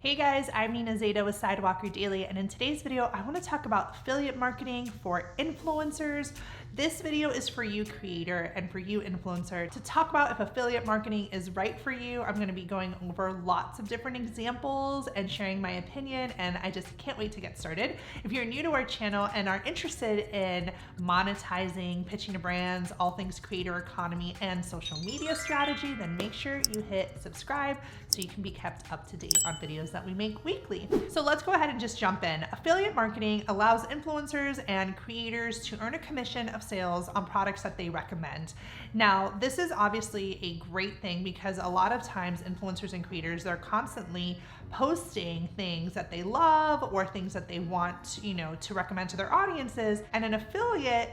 Hey guys, I'm Nina Zeta with Sidewalker Daily, and in today's video, I want to talk about affiliate marketing for influencers. This video is for you creator and for you influencer to talk about if affiliate marketing is right for you. I'm going to be going over lots of different examples and sharing my opinion, and I just can't wait to get started. If you're new to our channel and are interested in monetizing, pitching to brands, all things creator economy and social media strategy, then make sure you hit subscribe so you can be kept up to date on videos that we make weekly. So let's go ahead and just jump in. Affiliate marketing allows influencers and creators to earn a commission of sales on products that they recommend. Now, this is obviously a great thing because a lot of times influencers and creators, they're constantly posting things that they love or things that they want, to recommend to their audiences. And an affiliate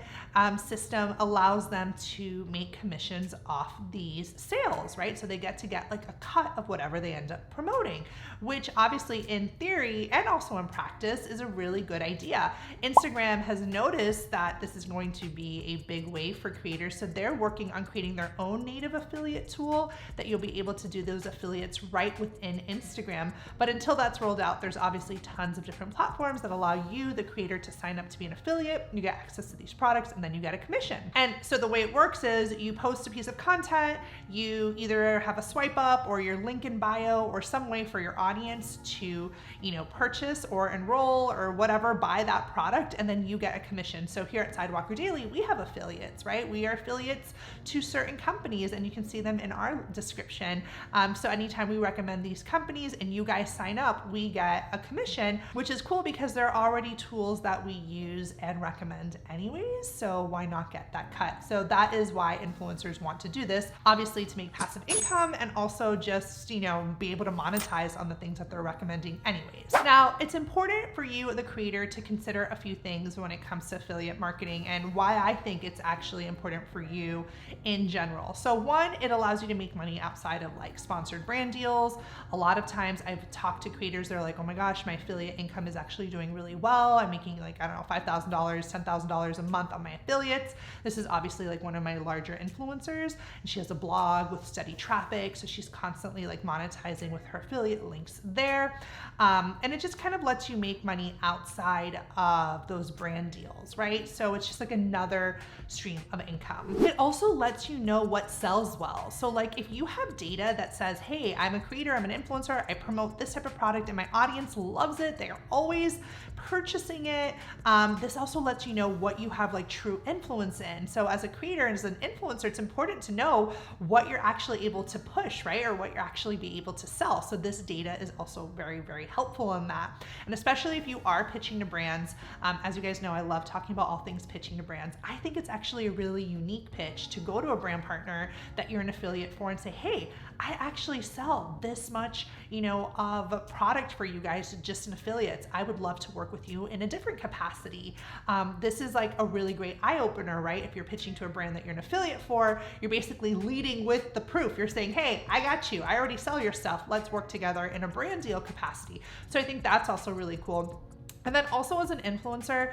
system allows them to make commissions off these sales, right? So they get like a cut of whatever they end up promoting, which obviously in theory and also in practice is a really good idea. Instagram has noticed that this is going to be a big wave for creators. So they're working on creating their own native affiliate tool that you'll be able to do those affiliates right within Instagram. But until that's rolled out, there's obviously tons of different platforms that allow you, the creator, to sign up to be an affiliate. You get access to these products and then you get a commission. And so the way it works is you post a piece of content, you either have a swipe up or your link in bio or some way for your audience to, purchase or enroll or whatever, buy that product, and then you get a commission. So here at Sidewalker Daily, we have affiliates, right? We are affiliates to certain companies and you can see them in our description. So anytime we recommend these companies and you guys sign up, we get a commission, which is cool because they're already tools that we use and recommend anyways. So why not get that cut? So that is why influencers want to do this, obviously to make passive income and also just, be able to monetize on the things that they're recommending anyways. Now, it's important for you, the creator, to consider a few things when it comes to affiliate marketing and why I think it's actually important for you in general. So one, it allows you to make money outside of like sponsored brand deals. A lot of times I've talked to creators, they're like, oh my gosh, my affiliate income is actually doing really well. I'm making like, $5,000, $10,000 a month on my affiliates. This is obviously like one of my larger influencers, and she has a blog with steady traffic. So she's constantly like monetizing with her affiliate links there. And it just kind of lets you make money outside of those brand deals, right? So it's just like another stream of income. It also lets you know what sells well. So like if you have data that says, hey, I'm a creator, I'm an influencer, I promote this type of product and my audience loves it, they are always purchasing it. This also lets you know what you have like true influence in. So as a creator and as an influencer, it's important to know what you're actually able to push, right? Or what you're actually be able to sell. So this data is also very, very helpful in that. And especially if you are pitching to brands, as you guys know, I love talking about all things pitching to brands. I think it's actually a really unique pitch to go to a brand partner that you're an affiliate for and say, hey, I actually sell this much, of a product for you guys just in affiliates. I would love to work with you in a different capacity. This is like a really great eye opener, right? If you're pitching to a brand that you're an affiliate for, you're basically leading with the proof. You're saying, hey, I got you. I already sell your stuff. Let's work together in a brand deal capacity. So I think that's also really cool. And then also as an influencer,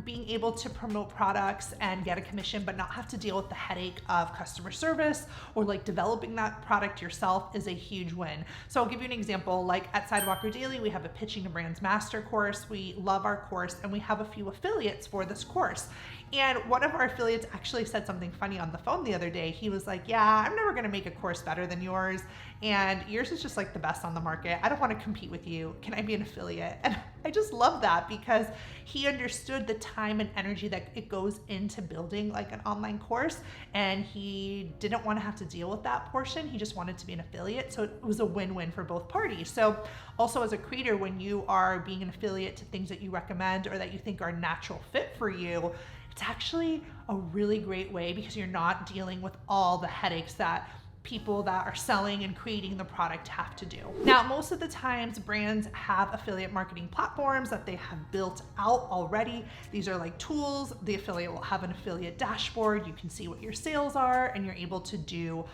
being able to promote products and get a commission, but not have to deal with the headache of customer service or like developing that product yourself is a huge win. So I'll give you an example. Like at Sidewalker Daily, we have a Pitching to Brands Master course. We love our course and we have a few affiliates for this course. And one of our affiliates actually said something funny on the phone the other day. He was like, yeah, I'm never gonna make a course better than yours. And yours is just like the best on the market. I don't wanna compete with you. Can I be an affiliate? And I just love that because he understood the time and energy that it goes into building like an online course. And he didn't wanna have to deal with that portion. He just wanted to be an affiliate. So it was a win-win for both parties. So also as a creator, when you are being an affiliate to things that you recommend or that you think are a natural fit for you, it's actually a really great way because you're not dealing with all the headaches that people that are selling and creating the product have to do. Now, most of the times brands have affiliate marketing platforms that they have built out already. These are like tools. The affiliate will have an affiliate dashboard. You can see what your sales are and you're able to do,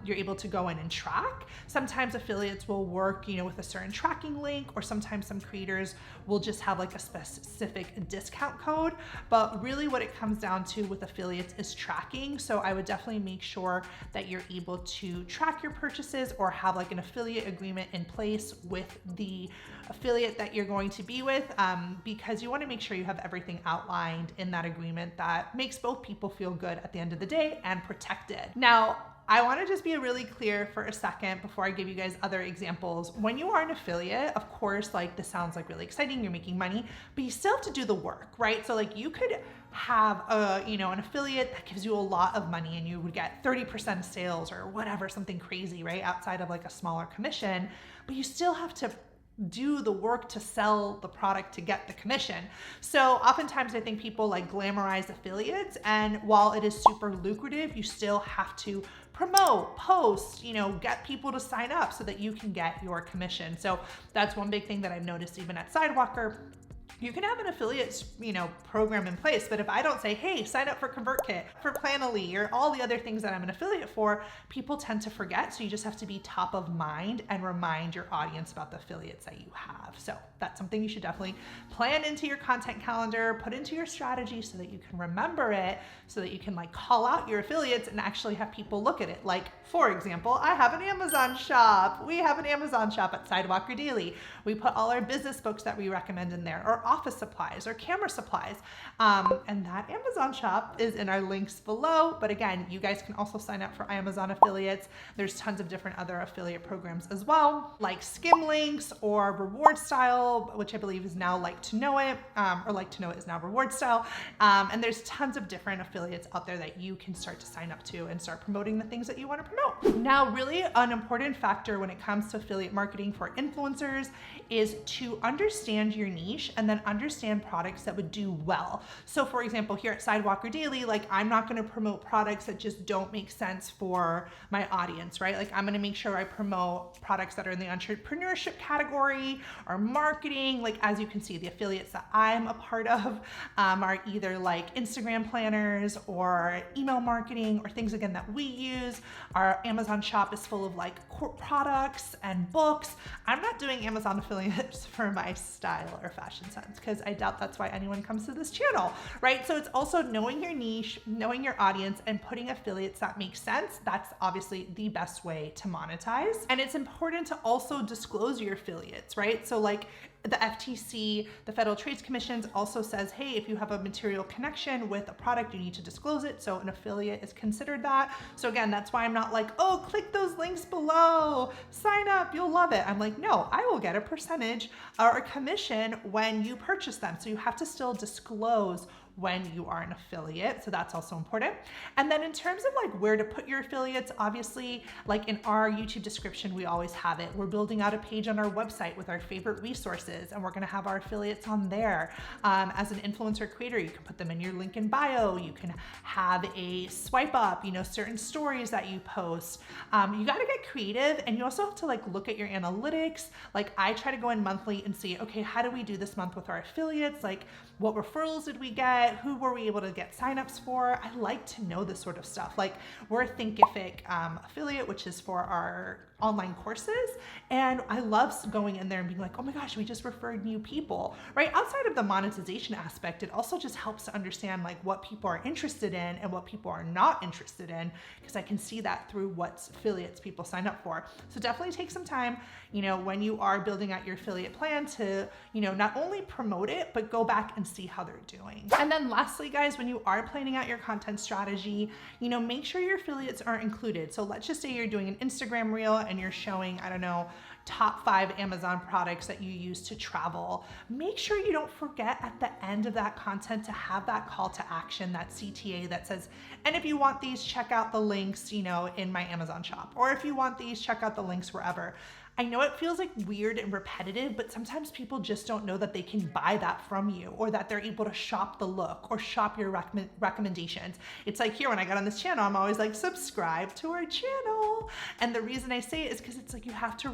you're able to go in and track. Sometimes affiliates will work, with a certain tracking link, or sometimes some creators will just have like a specific discount code. But really what it comes down to with affiliates is tracking. So I would definitely make sure that you're able able to track your purchases or have like an affiliate agreement in place with the affiliate that you're going to be with, because you want to make sure you have everything outlined in that agreement that makes both people feel good at the end of the day and protected. Now, I want to just be really clear for a second before I give you guys other examples. When you are an affiliate, of course, like this sounds like really exciting, you're making money, but you still have to do the work, right? So like you could have an affiliate that gives you a lot of money and you would get 30% of sales or whatever, something crazy, right? Outside of like a smaller commission, but you still have to do the work to sell the product to get the commission. So oftentimes I think people like glamorize affiliates, and while it is super lucrative, you still have to promote, post, get people to sign up so that you can get your commission. So that's one big thing that I've noticed even at Sidewalker. You can have an affiliate, program in place, but if I don't say, hey, sign up for ConvertKit, for Planoly, or all the other things that I'm an affiliate for, people tend to forget. So you just have to be top of mind and remind your audience about the affiliates that you have. So that's something you should definitely plan into your content calendar, put into your strategy so that you can remember it, so that you can like call out your affiliates and actually have people look at it. Like, for example, I have an Amazon shop. We have an Amazon shop at Sidewalker Daily. We put all our business books that we recommend in there, or office supplies or camera supplies. And that Amazon shop is in our links below. But again, you guys can also sign up for Amazon affiliates. There's tons of different other affiliate programs as well, like Skim Links or Reward Style, which I believe is now Like to Know It, or Like to Know It is now Reward Style. And there's tons of different affiliates out there that you can start to sign up to and start promoting the things that you want to promote. Now, really an important factor when it comes to affiliate marketing for influencers is to understand your niche and then understand products that would do well. So for example, here at Sidewalker Daily, like I'm not going to promote products that just don't make sense for my audience, right? Like I'm going to make sure I promote products that are in the entrepreneurship category or marketing. Like as you can see, the affiliates that I'm a part of are either like Instagram planners or email marketing or things again that we use. Our Amazon shop is full of like products and books. I'm not doing Amazon affiliates for my style or fashion sense, because I doubt that's why anyone comes to this channel, right? So it's also knowing your niche, knowing your audience, and putting affiliates that make sense. That's obviously the best way to monetize. And it's important to also disclose your affiliates, right? So like the FTC, the Federal Trade Commission, also says, hey, if you have a material connection with a product, you need to disclose it. So an affiliate is considered that. So again, that's why I'm not like, oh, click those links below, sign up, you'll love it. I'm like, no, I will get a percentage or a commission when you purchase them. So you have to still disclose when you are an affiliate. So that's also important. And then in terms of like where to put your affiliates, obviously like in our YouTube description, we always have it. We're building out a page on our website with our favorite resources, and we're going to have our affiliates on there. As an influencer creator, you can put them in your link in bio. You can have a swipe up, certain stories that you post. You got to get creative, and you also have to like look at your analytics. Like I try to go in monthly and see, okay, how do we do this month with our affiliates? Like what referrals did we get? Who were we able to get signups for? I like to know this sort of stuff. Like we're a Thinkific affiliate, which is for our online courses. And I love going in there and being like, oh my gosh, we just referred new people, right? Outside of the monetization aspect, it also just helps to understand like what people are interested in and what people are not interested in, because I can see that through what affiliates people sign up for. So definitely take some time, when you are building out your affiliate plan to, not only promote it, but go back and see how they're doing. And then lastly, guys, when you are planning out your content strategy, make sure your affiliates are included. So let's just say you're doing an Instagram reel and you're showing, I don't know, top 5 Amazon products that you use to travel. Make sure you don't forget at the end of that content to have that call to action, that CTA that says, and if you want these, check out the links, in my Amazon shop, or if you want these, check out the links wherever. I know it feels like weird and repetitive, but sometimes people just don't know that they can buy that from you, or that they're able to shop the look or shop your recommendations. It's like here, when I got on this channel, I'm always like, subscribe to our channel. And the reason I say it is because it's like you have to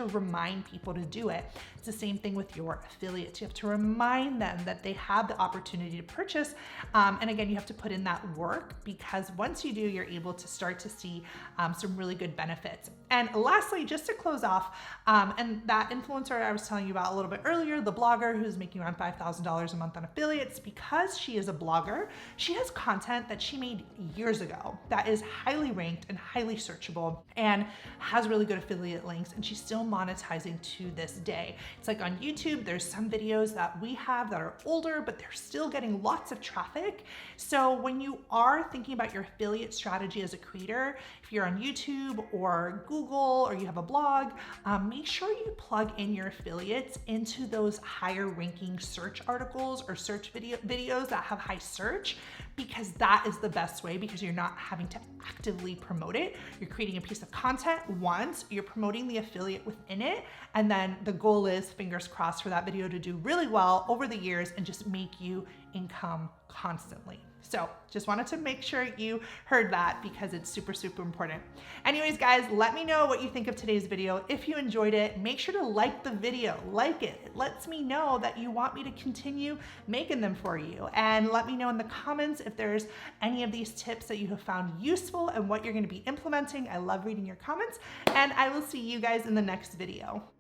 remind people to do it. It's the same thing with your affiliates. You have to remind them that they have the opportunity to purchase. And again, you have to put in that work, because once you do, you're able to start to see some really good benefits. And lastly, just a close off, and that influencer I was telling you about a little bit earlier, the blogger who's making around $5,000 a month on affiliates, because she is a blogger, she has content that she made years ago that is highly ranked and highly searchable and has really good affiliate links, and she's still monetizing to this day. It's like on YouTube, there's some videos that we have that are older, but they're still getting lots of traffic. So when you are thinking about your affiliate strategy as a creator, if you're on YouTube or Google or you have a blog, make sure you plug in your affiliates into those higher ranking search articles or search videos that have high search, because that is the best way, because you're not having to actively promote it. You're creating a piece of content once, you're promoting the affiliate within it, and then the goal is, fingers crossed, for that video to do really well over the years and just make you income constantly. So just wanted to make sure you heard that, because it's super, super important. Anyways, guys, let me know what you think of today's video. If you enjoyed it, make sure to like the video, like it. It lets me know that you want me to continue making them for you. And let me know in the comments if there's any of these tips that you have found useful and what you're going to be implementing. I love reading your comments, and I will see you guys in the next video.